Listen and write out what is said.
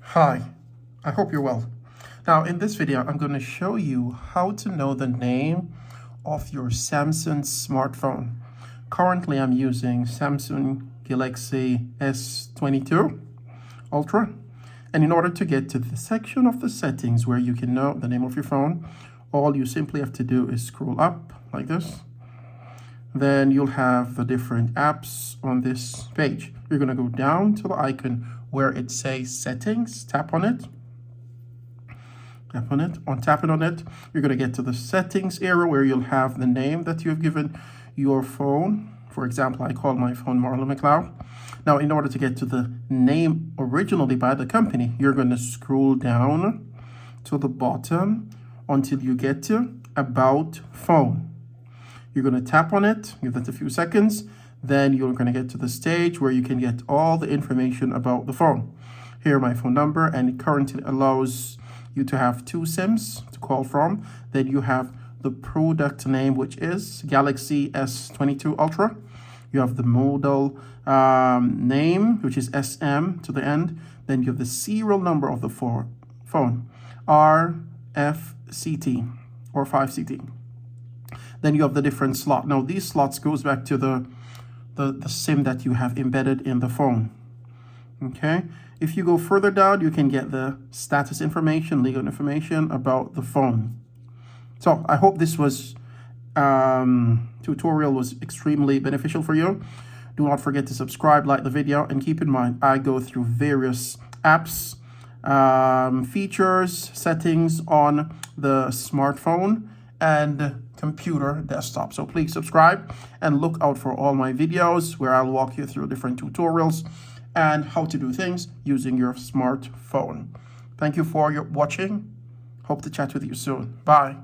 Hi, I hope you're well. Now in this video, I'm going to show you how to know the name of your Samsung smartphone. Currently, I'm using Samsung Galaxy S22 Ultra. And in order to get to the section of the settings where you can know the name of your phone, all you simply have to do is scroll up like this. Then you'll have the different apps on this page. You're going to go down to the icon where it says settings, tap on it. On tapping on it, you're going to get to the settings area where you'll have the name that you've given your phone. For example, I call my phone Marlon McLeod. Now, in order to get to the name originally by the company, you're going to scroll down to the bottom until you get to About Phone. You're going to tap on it, give that a few seconds. Then you're going to get to the stage where you can get all the information about the phone. Here, my phone number, and it currently allows you to have 2 SIMs to call from. Then you have the product name, which is Galaxy S22 Ultra. You have the model name, which is SM to the end. Then you have the serial number of the phone, RFCT or 5CT. Then you have the different slot. Now these slots goes back to the SIM that you have embedded in the phone. Okay. If you go further down, you can get the status information, legal information about the phone. So I hope this tutorial was extremely beneficial for you. Do not forget to subscribe, like the video, and keep in mind I go through various apps, features, settings on the smartphone and computer desktop. So please subscribe and look out for all my videos where I'll walk you through different tutorials and how to do things using your smartphone. Thank you for your watching. Hope to chat with you soon. Bye.